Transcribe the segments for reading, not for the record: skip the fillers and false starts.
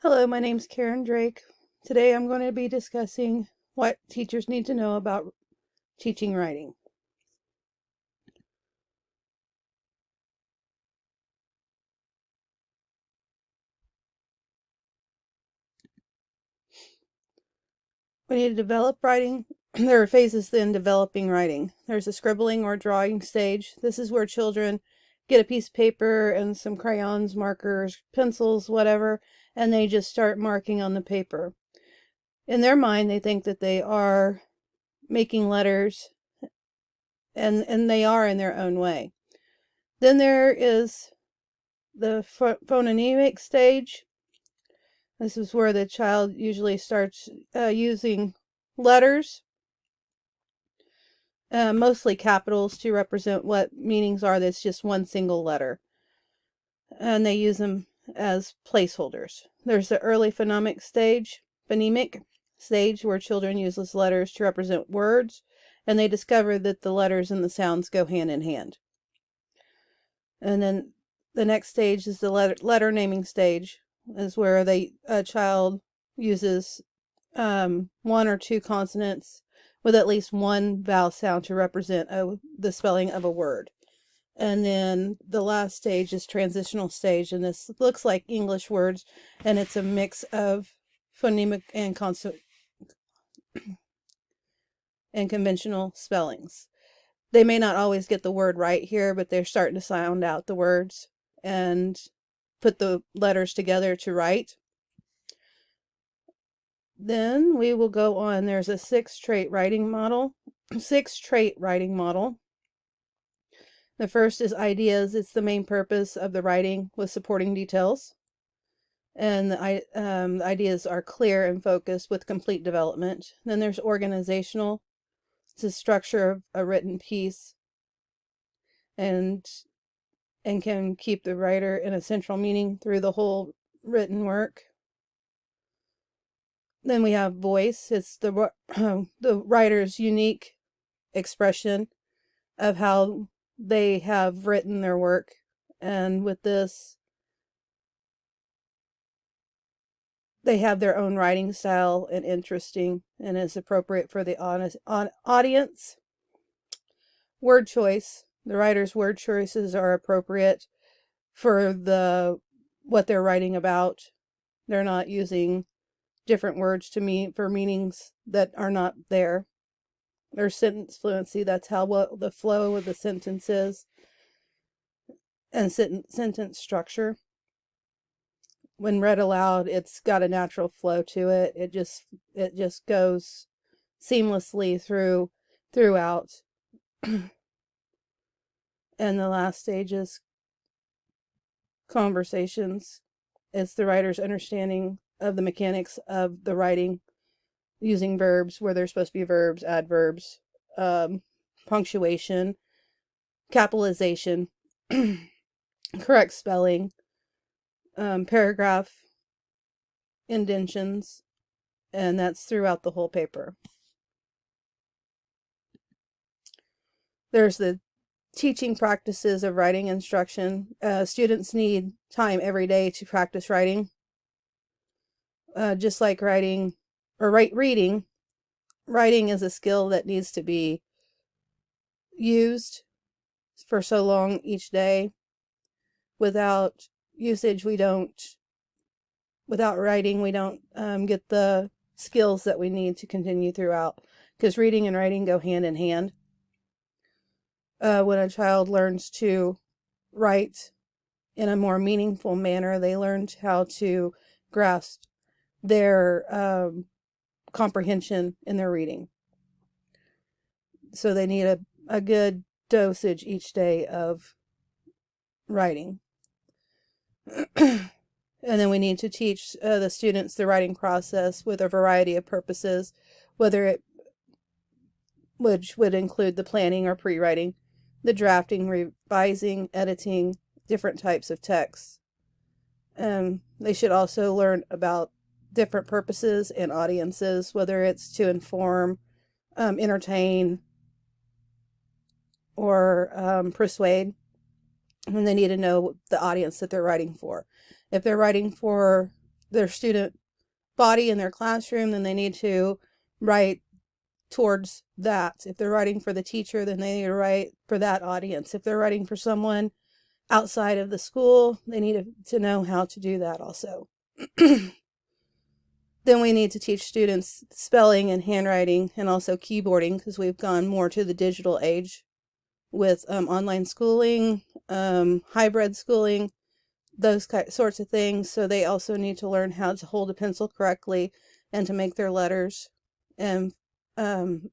Hello, my name's Karen Drake. Today I'm going to be discussing what teachers need to know about teaching writing. When you develop writing, there are phases in developing writing. There's a scribbling or drawing stage. This is where children get a piece of paper and some crayons, markers, pencils, whatever, and they just start marking on the paper. In their mind, they think that they are making letters, and they are in their own way. Then there is the phonemic stage. This is where the child usually starts using letters, mostly capitals, to represent what meanings are. That's just one single letter, and they use them as placeholders. There's the early phonemic stage where children use letters to represent words, and they discover that the letters and the sounds go hand in hand. And then the next stage is the letter naming stage, is where a child uses one or two consonants with at least one vowel sound to represent the spelling of a word. And then the last stage is transitional stage, and this looks like English words, and it's a mix of phonemic and consonant and conventional spellings. They may not always get the word right here, but they're starting to sound out the words and put the letters together to write. Then we will go on. There's a six trait writing model. The first is ideas. It's the main purpose of the writing with supporting details. And the ideas are clear and focused with complete development. Then there's organizational. It's the structure of a written piece and can keep the writer in a central meaning through the whole written work. Then we have voice. It's the writer's unique expression of how they have written their work, and with this, they have their own writing style and interesting and is appropriate for the audience. Word choice. The writer's word choices are appropriate for what they're writing about. They're not using different words for meanings that are not there. There's sentence fluency. That's how the flow of the sentence is, and sentence structure. When read aloud, it's got a natural flow to it. It just goes seamlessly throughout. And the last stage is conversations. It's the writer's understanding of the mechanics of the writing, using verbs where they're supposed to be verbs, adverbs, punctuation, capitalization, correct spelling, paragraph indentions, and that's throughout the whole paper. There's the teaching practices of writing instruction. Students need time every day to practice writing. Just like writing or reading, writing is a skill that needs to be used for so long each day. Without usage, without writing, we don't get the skills that we need to continue throughout, because reading and writing go hand in hand. When a child learns to write in a more meaningful manner, they learn how to grasp their comprehension in their reading. So they need a good dosage each day of writing. And then we need to teach the students the writing process with a variety of purposes, which would include the planning or pre-writing, the drafting, revising, editing, different types of texts. They should also learn about different purposes and audiences, whether it's to inform, entertain, or persuade. And they need to know the audience that they're writing for. If they're writing for their student body in their classroom, then they need to write towards that. If they're writing for the teacher, then they need to write for that audience. If they're writing for someone outside of the school, they need to know how to do that also. Then we need to teach students spelling and handwriting and also keyboarding, because we've gone more to the digital age with online schooling, hybrid schooling, those sorts of things. So they also need to learn how to hold a pencil correctly and to make their letters, and um,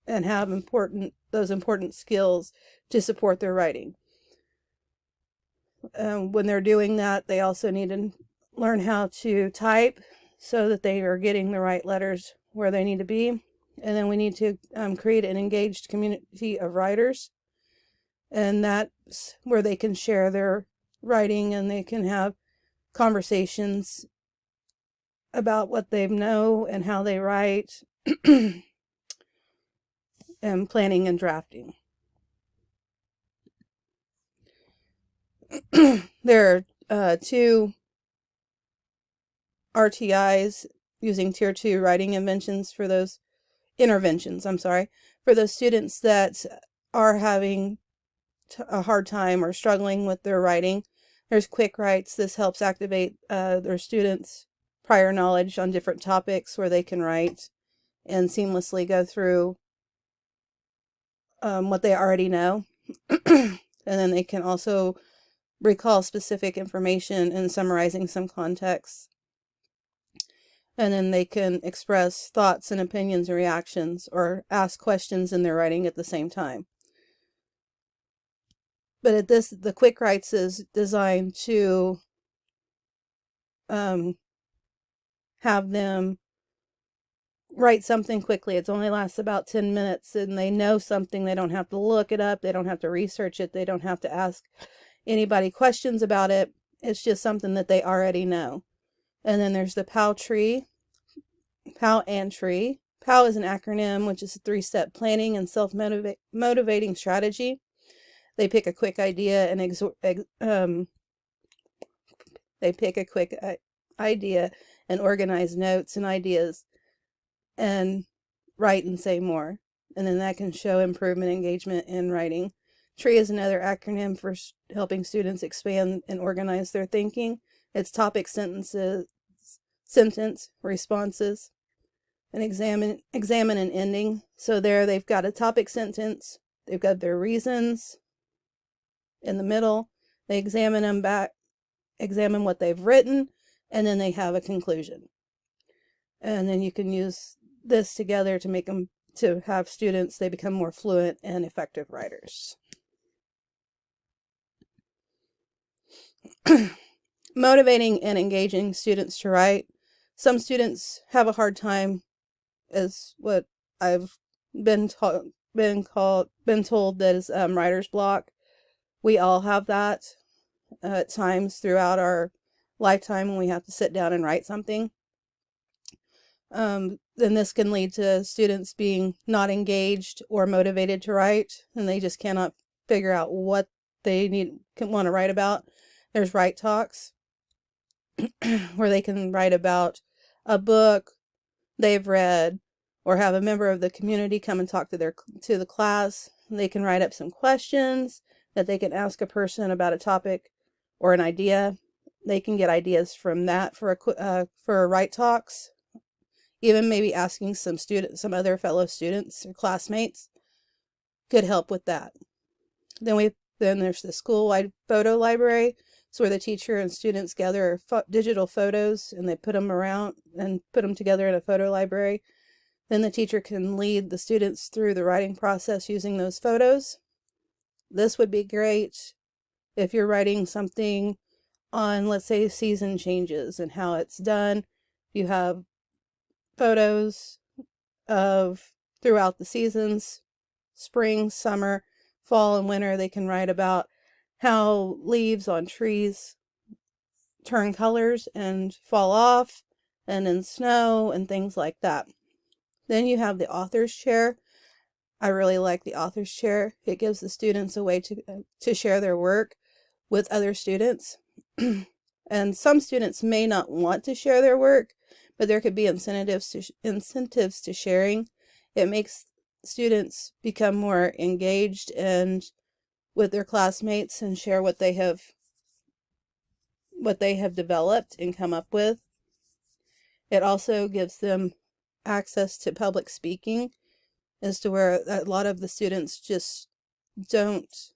and have those important skills to support their writing. When they're doing that, they also need to learn how to type so that they are getting the right letters where they need to be. And then we need to create an engaged community of writers, and that's where they can share their writing and they can have conversations about what they know and how they write, and planning and drafting. There are 2 RTIs using Tier 2 writing inventions for those interventions, I'm sorry, for those students that are having a hard time or struggling with their writing. There's Quick Writes. This helps activate their students' prior knowledge on different topics where they can write and seamlessly go through what they already know. And then they can also recall specific information and summarizing some context. And then they can express thoughts and opinions and reactions or ask questions in their writing at the same time. But the Quick Writes is designed to have them write something quickly. It only lasts about 10 minutes, and they know something. They don't have to look it up. They don't have to research it. They don't have to ask anybody questions about it. It's just something that they already know. And then there's the POW tree, POW and tree. POW is an acronym, which is a 3-step planning and self-motivating strategy. They pick a quick idea and organize notes and ideas and write and say more. And then that can show improvement engagement in writing. TREE is another acronym for helping students expand and organize their thinking. It's topic, sentences, sentence, responses, and examine and ending. So there they've got a topic sentence, they've got their reasons in the middle, they examine them back, examine what they've written, and then they have a conclusion. And then you can use this together to make them, to have students, they become more fluent and effective writers. Motivating and engaging students to write. Some students have a hard time, is what I've been told that is writer's block. We all have that at times throughout our lifetime when we have to sit down and write something. Then this can lead to students being not engaged or motivated to write, and they just cannot figure out what they want to write about. There's Write Talks, where they can write about a book they've read, or have a member of the community come and talk to the class. They can write up some questions that they can ask a person about a topic or an idea. They can get ideas from that for Write Talks. Even maybe asking some other fellow students or classmates could help with that. Then there's the school-wide photo library. It's where the teacher and students gather digital photos and they put them around and put them together in a photo library. Then the teacher can lead the students through the writing process using those photos. This would be great if you're writing something on, let's say, season changes and how it's done. You have photos of throughout the seasons, spring, summer, fall, and winter. They can write about how leaves on trees turn colors and fall off, and in snow and things like that. Then you have the author's chair. I really like the author's chair. It gives the students a way to share their work with other students. And some students may not want to share their work, but there could be incentives to sharing. It makes students become more engaged and with their classmates and share what they have developed and come up with. It also gives them access to public speaking, as to where a lot of the students just don't,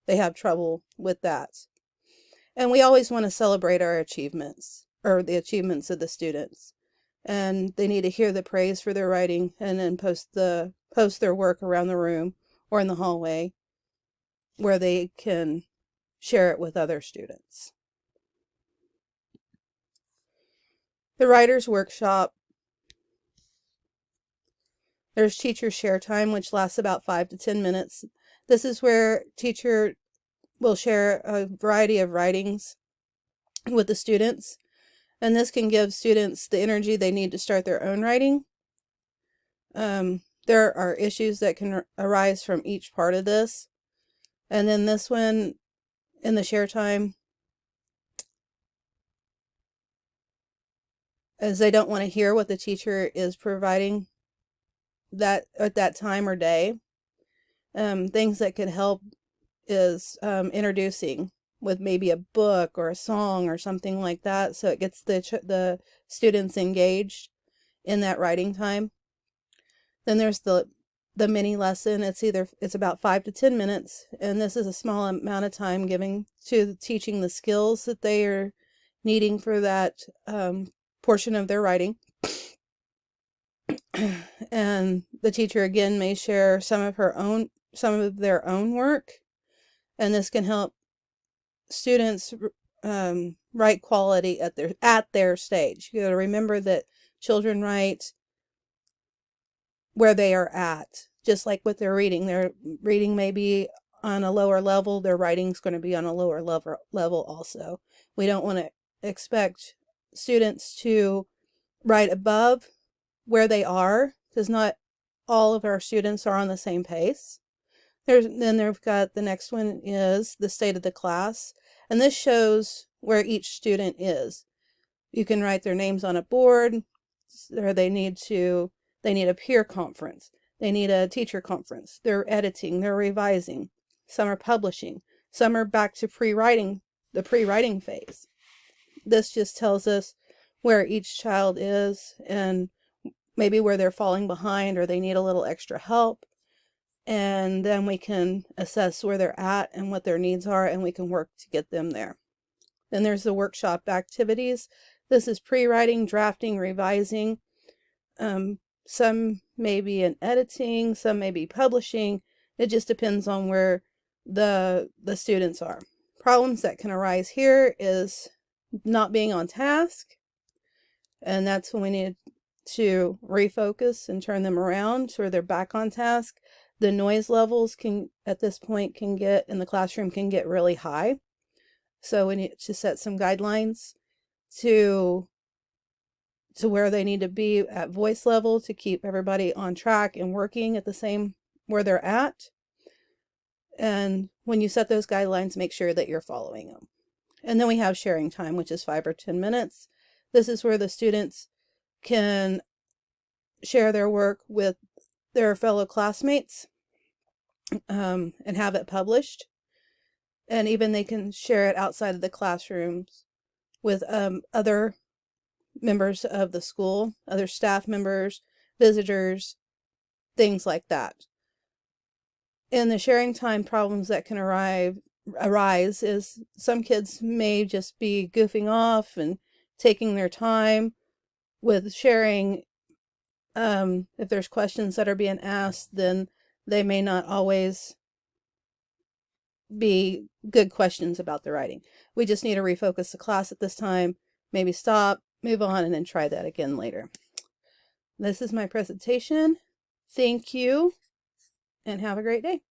they have trouble with that. And we always want to celebrate our achievements, or the achievements of the students. And they need to hear the praise for their writing and then post their work around the room or in the hallway where they can share it with other students. The writer's workshop. There's teacher share time, which lasts about 5 to 10 minutes. This is where teacher will share a variety of writings with the students. And this can give students the energy they need to start their own writing. There are issues that can arise from each part of this. And then this one, in the share time, as they don't want to hear what the teacher is providing that at that time or day. Things that could help is introducing with maybe a book or a song or something like that, so it gets the students engaged in that writing time. Then there's the mini lesson. It's about 5 to 10 minutes, and this is a small amount of time giving to teaching the skills that they are needing for that portion of their writing. And the teacher again may share some of their own work, and this can help students write quality at their stage. You got to remember that children write where they are at, just like with their reading. Their reading may be on a lower level, their writing's going to be on a lower level also. We don't want to expect students to write above where they are, because not all of our students are on the same pace. Then they've got the next one is the state of the class, and this shows where each student is. You can write their names on a board, or they need a peer conference, they need a teacher conference, they're editing, they're revising, some are publishing, some are back to the pre-writing phase. This just tells us where each child is and maybe where they're falling behind or they need a little extra help. And then we can assess where they're at and what their needs are, and we can work to get them there. Then there's the workshop activities. This is pre-writing, drafting, revising. Some may be in editing, some may be publishing. It just depends on where the students are. Problems that can arise here is not being on task, and that's when we need to refocus and turn them around so they're back on task. The noise levels at this point in the classroom can get really high. So we need to set some guidelines to where they need to be at voice level to keep everybody on track and working at the same where they're at. And when you set those guidelines, make sure that you're following them. And then we have sharing time, which is 5 or 10 minutes. This is where the students can share their work with their fellow classmates and have it published. And even they can share it outside of the classrooms with other members of the school, other staff members, visitors, things like that. And the sharing time problems that can arise is some kids may just be goofing off and taking their time with sharing. If there's questions that are being asked, then they may not always be good questions about the writing. We just need to refocus the class at this time, maybe stop, move on, and then try that again later. This is my presentation. Thank you, and have a great day.